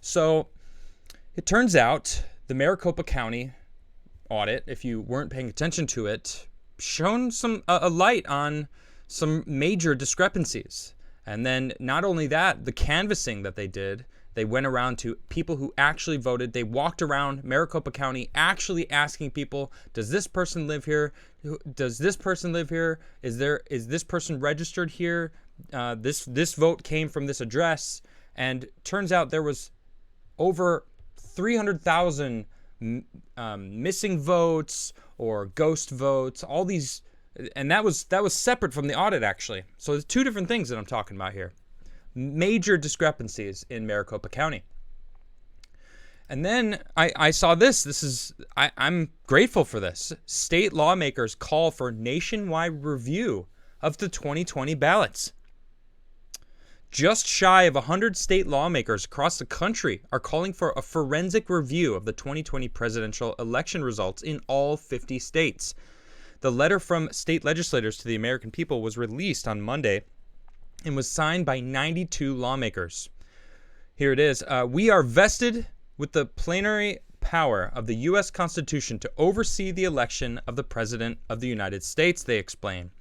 So it turns out the Maricopa County audit, if you weren't paying attention to it, shone a light on some major discrepancies. And then not only that, the canvassing that they did, they went around to people who actually voted. They walked around Maricopa County actually asking people, does this person live here? Does this person live here? Is this person registered here? This vote came from this address. And turns out there was over 300,000 missing votes or ghost votes, all these, and that was separate from the audit actually. So there's two different things that I'm talking about here. Major discrepancies in Maricopa County. And then I saw this. I'm grateful for this. State lawmakers call for nationwide review of the 2020 ballots. Just shy of 100 state lawmakers across the country are calling for a forensic review of the 2020 presidential election results in all 50 states. The letter from state legislators to the American people was released on Monday and was signed by 92 lawmakers. Here it is. We are vested with the plenary power of the U.S. Constitution to oversee the election of the President of the United States, they explain.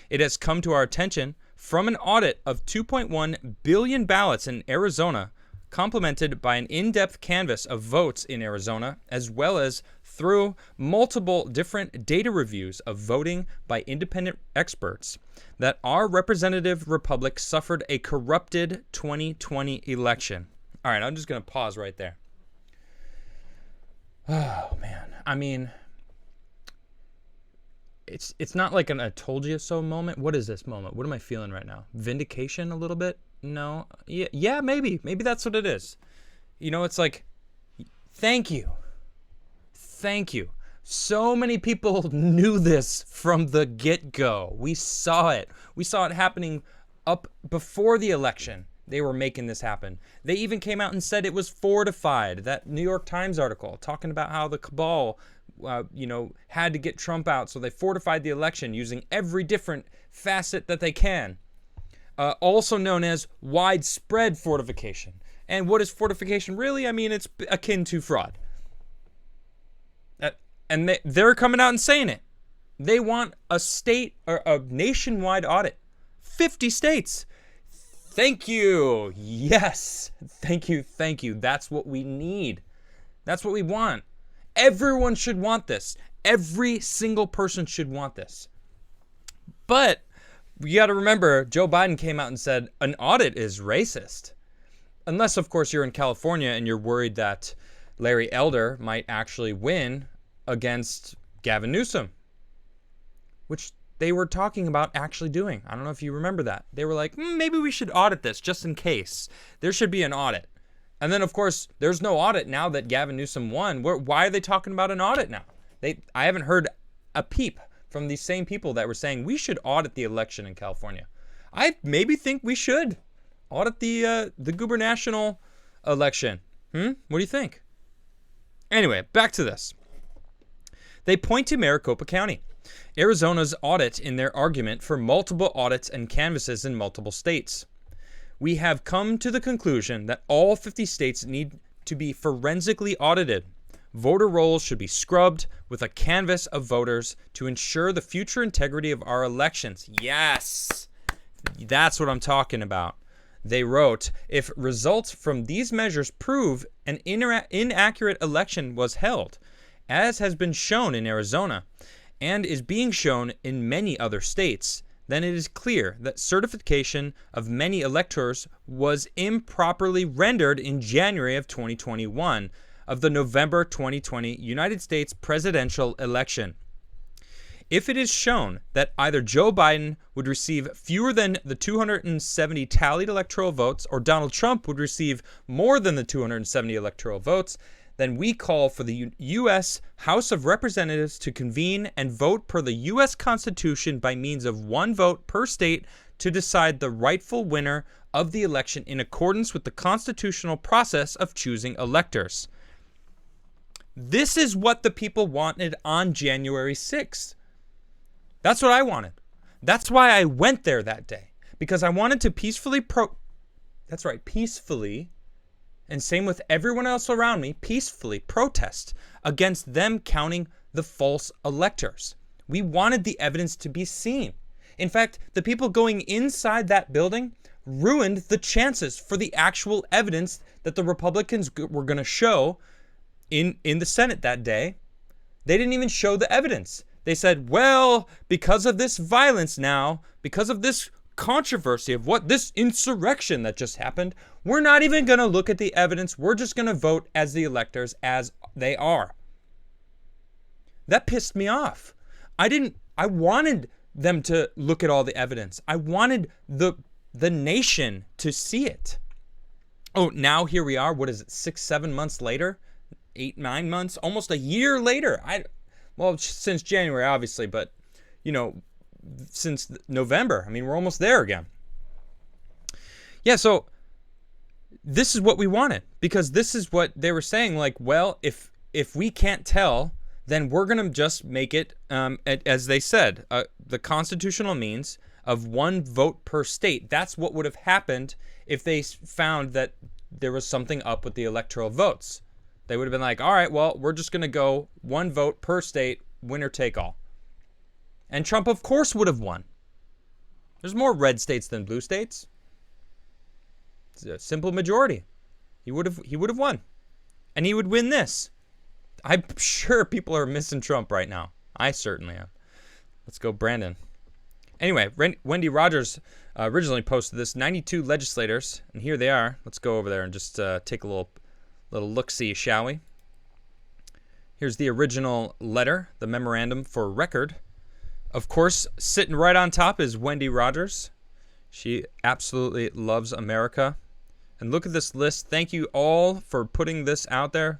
It has come to our attention from an audit of 2.1 billion ballots in Arizona, complemented by an in-depth canvass of votes in Arizona, as well as through multiple different data reviews of voting by independent experts, that our representative republic suffered a corrupted 2020 election. All right, I'm just going to pause right there. Oh, man. I mean, it's not like an I told you so moment. What is this moment? What am I feeling right now? Vindication a little bit? No. Yeah, maybe. Maybe that's what it is. You know, it's like, thank you. Thank you. So many people knew this from the get-go. We saw it. We saw it happening up before the election. They were making this happen. They even came out and said it was fortified. That New York Times article talking about how the cabal had to get Trump out, so they fortified the election using every different facet that they can. Also known as widespread fortification. And what is fortification really? I mean, it's akin to fraud. And they're coming out and saying it. They want a state or a nationwide audit. 50 states. Thank you. Yes. Thank you. Thank you. That's what we need. That's what we want. Everyone should want this. Every single person should want this. But you got to remember, Joe Biden came out and said an audit is racist. Unless, of course, you're in California and you're worried that Larry Elder might actually win against Gavin Newsom, which they were talking about actually doing. I don't know if you remember that. They were like, maybe we should audit this just in case. There should be an audit. And then, of course, there's no audit now that Gavin Newsom won. Why are they talking about an audit now? I haven't heard a peep from these same people that were saying we should audit the election in California. I maybe think we should audit the gubernatorial election. What do you think? Anyway, back to this. They point to Maricopa County, Arizona's audit in their argument for multiple audits and canvasses in multiple states. We have come to the conclusion that all 50 states need to be forensically audited. Voter rolls should be scrubbed with a canvass of voters to ensure the future integrity of our elections. Yes, that's what I'm talking about. They wrote, if results from these measures prove an inaccurate election was held, as has been shown in Arizona and is being shown in many other states, then it is clear that certification of many electors was improperly rendered in January of 2021 of the November 2020 United States presidential election. If it is shown that either Joe Biden would receive fewer than the 270 tallied electoral votes or Donald Trump would receive more than the 270 electoral votes, then we call for the U.S. House of Representatives to convene and vote per the U.S. Constitution by means of one vote per state to decide the rightful winner of the election in accordance with the constitutional process of choosing electors. This is what the people wanted on January 6th. That's what I wanted. That's why I went there that day, because I wanted to peacefully and same with everyone else around me, peacefully protest against them counting the false electors. We wanted the evidence to be seen. In fact, the people going inside that building ruined the chances for the actual evidence that the Republicans were going to show in the Senate that day. They didn't even show the evidence. They said, well, because of this violence now, because of this controversy of what this insurrection that just happened, we're not even going to look at the evidence. We're just going to vote as the electors as they are. That pissed me off. I wanted them to look at all the evidence. I wanted the nation to see it. Oh, now here we are. What is it? 6-7 months later? 8-9 months? Almost a year later. Well, since January, obviously, but, since November. I mean, we're almost there again. Yeah, so this is what we wanted, because this is what they were saying, like, well, if we can't tell, then we're going to just make it, as they said, the constitutional means of one vote per state. That's what would have happened if they found that there was something up with the electoral votes. They would have been like, all right, well, we're just going to go one vote per state, winner take all. And Trump, of course, would have won. There's more red states than blue states. It's a simple majority. He would have won. And he would win this. I'm sure people are missing Trump right now. I certainly am. Let's go, Brandon. Anyway, Wendy Rogers originally posted this. 92 legislators, and here they are. Let's go over there and just take a little look-see, shall we? Here's the original letter, the memorandum for record. Of course, sitting right on top is Wendy Rogers. She absolutely loves America. And look at this list. Thank you all for putting this out there.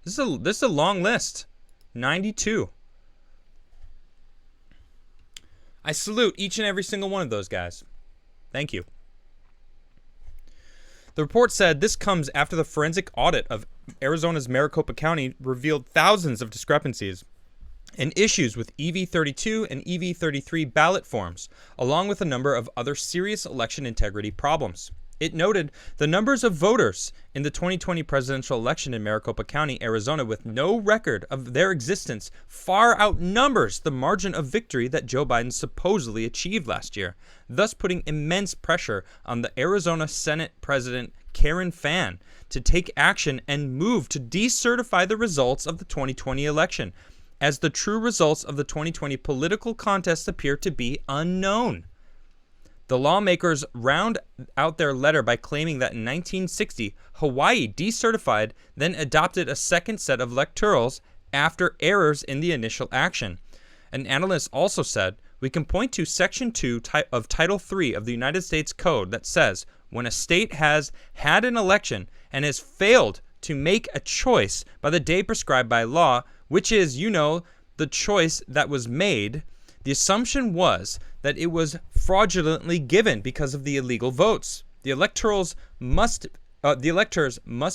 This is a long list. 92. I salute each and every single one of those guys. Thank you. The report said this comes after the forensic audit of Arizona's Maricopa County revealed thousands of discrepancies and issues with EV32 and EV33 ballot forms, along with a number of other serious election integrity problems. It noted the numbers of voters in the 2020 presidential election in Maricopa County, Arizona, with no record of their existence far outnumbers the margin of victory that Joe Biden supposedly achieved last year, thus putting immense pressure on the Arizona Senate President Karen Fann to take action and move to decertify the results of the 2020 election, as the true results of the 2020 political contest appear to be unknown. The lawmakers round out their letter by claiming that in 1960, Hawaii decertified, then adopted a second set of electorals after errors in the initial action. An analyst also said, we can point to Section 2 of Title 3 of the United States Code that says, when a state has had an election and has failed to make a choice by the day prescribed by law, which is, the choice that was made, the assumption was that it was fraudulently given because of the illegal votes. The electors must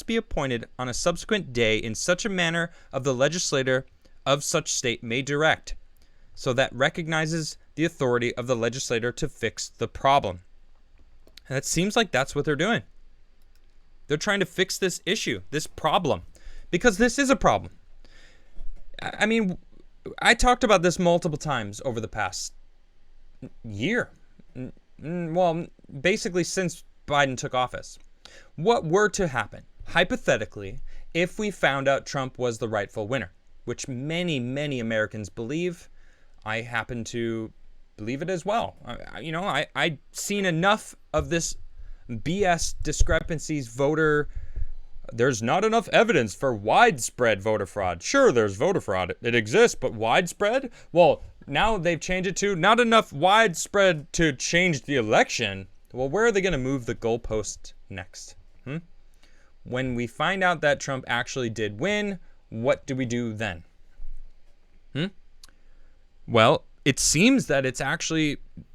be appointed on a subsequent day in such a manner of the legislator of such state may direct, so that recognizes the authority of the legislator to fix the problem. And it seems like that's what they're doing. They're trying to fix this issue, this problem, because this is a problem. I mean, I talked about this multiple times over the past year. Well, basically since Biden took office. What were to happen, hypothetically, if we found out Trump was the rightful winner, which many, many Americans believe. I happen to believe it as well. I've seen enough of this BS discrepancies, there's not enough evidence for widespread voter fraud. Sure, there's voter fraud. It exists, but widespread? Well, now they've changed it to not enough widespread to change the election. Well, where are they going to move the goalpost next? When we find out that Trump actually did win, what do we do then? Well, it seems that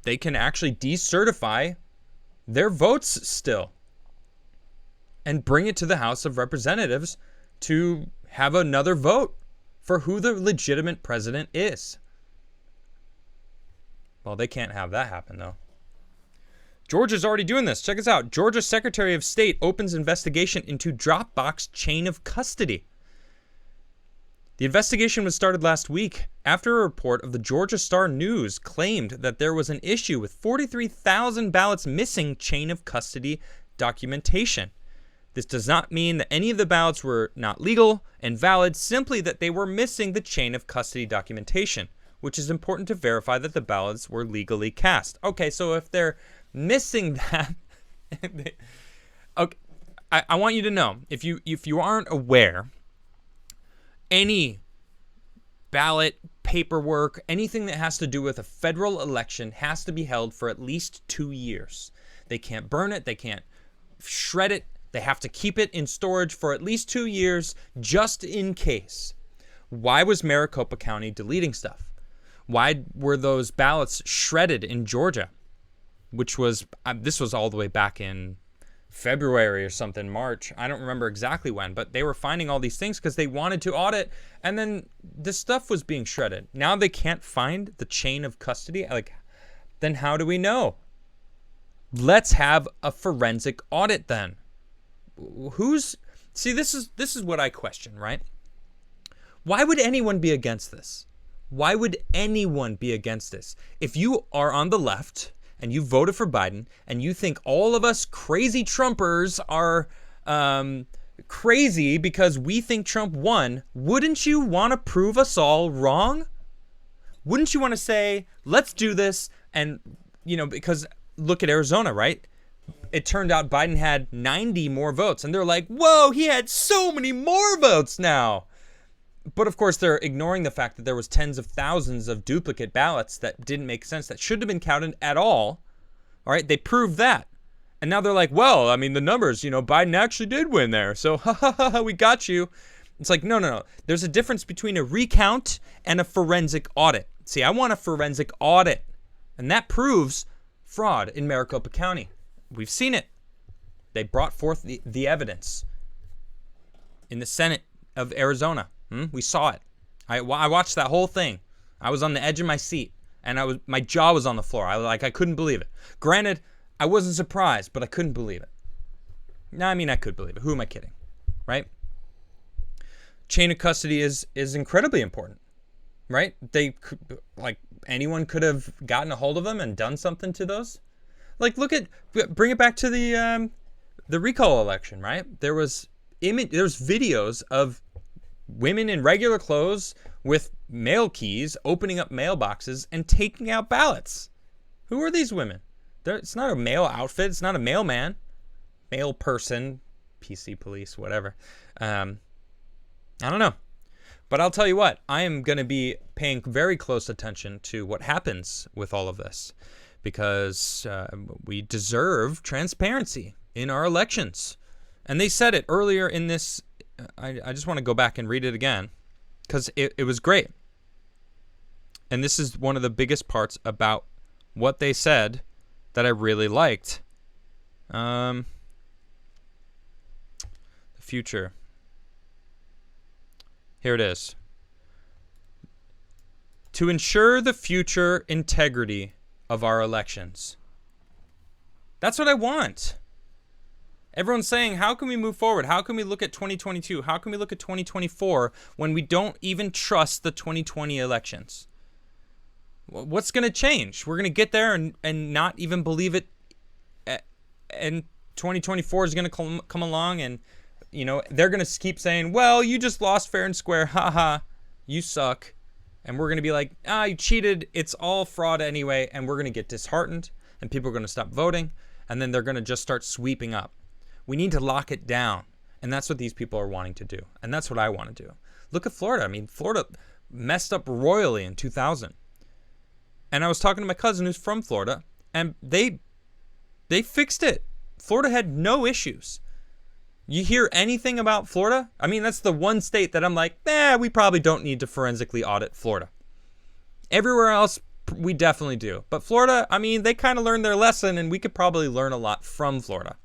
they can actually decertify their votes still and bring it to the House of Representatives to have another vote for who the legitimate president is. Well, they can't have that happen, though. Georgia's already doing this. Check this out. Georgia Secretary of State opens investigation into Dropbox chain of custody. The investigation was started last week after a report of the Georgia Star News claimed that there was an issue with 43,000 ballots missing chain of custody documentation. This does not mean that any of the ballots were not legal and valid, simply that they were missing the chain of custody documentation, which is important to verify that the ballots were legally cast. Okay, so if they're missing that, okay, I want you to know, if you aren't aware, any ballot, paperwork, anything that has to do with a federal election has to be held for at least 2 years. They can't burn it, they can't shred it, they have to keep it in storage for at least 2 years just in case. Why was Maricopa County deleting stuff? Why were those ballots shredded in Georgia? Which was, this was all the way back in February or something, March. I don't remember exactly when, but they were finding all these things because they wanted to audit, and then this stuff was being shredded. Now they can't find the chain of custody. Like, then how do we know? Let's have a forensic audit then. See, this is what I question, right? Why would anyone be against this? Why would anyone be against this? If you are on the left and you voted for Biden and you think all of us crazy Trumpers are crazy because we think Trump won, wouldn't you want to prove us all wrong? Wouldn't you want to say, let's do this? And, because look at Arizona, right? It turned out Biden had 90 more votes, and they're like, whoa, he had so many more votes now. But of course, they're ignoring the fact that there was tens of thousands of duplicate ballots that didn't make sense, that shouldn't have been counted at all. All right, they proved that. And now they're like, well, I mean, the numbers, Biden actually did win there. So, we got you. It's like, no. There's a difference between a recount and a forensic audit. See, I want a forensic audit. And that proves fraud in Maricopa County. We've seen it. They brought forth the evidence in the Senate of Arizona. We saw it. I watched that whole thing. I was on the edge of my seat, and my jaw was on the floor. I couldn't believe it. Granted, I wasn't surprised, but I couldn't believe it. No, I mean, I could believe it. Who am I kidding? Right? Chain of custody is incredibly important, right? Anyone could have gotten a hold of them and done something to those. Bring it back to the recall election, right? There's videos of women in regular clothes with mail keys opening up mailboxes and taking out ballots. Who are these women? It's not a male outfit. It's not a mailman, male person, PC police, whatever. I don't know. But I'll tell you what, I am going to be paying very close attention to what happens with all of this, because we deserve transparency in our elections. And they said it earlier in this. I just want to go back and read it again, because it was great. And this is one of the biggest parts about what they said that I really liked. The future. Here it is. To ensure the future integrity of our elections. That's what I want. Everyone's saying, how can we move forward? How can we look at 2022? How can we look at 2024 when we don't even trust the 2020 elections? What's going to change? We're going to get there and not even believe it. And 2024 is going to come along, and they're going to keep saying, well, you just lost fair and square. Haha, you suck. And we're going to be like, you cheated. It's all fraud anyway. And we're going to get disheartened, and people are going to stop voting. And then they're going to just start sweeping up. We need to lock it down. And that's what these people are wanting to do. And that's what I want to do. Look at Florida. I mean, Florida messed up royally in 2000. And I was talking to my cousin who's from Florida, and they fixed it. Florida had no issues. You hear anything about Florida? I mean, that's the one state that I'm like, we probably don't need to forensically audit Florida. Everywhere else, we definitely do. But Florida, I mean, they kind of learned their lesson, and we could probably learn a lot from Florida.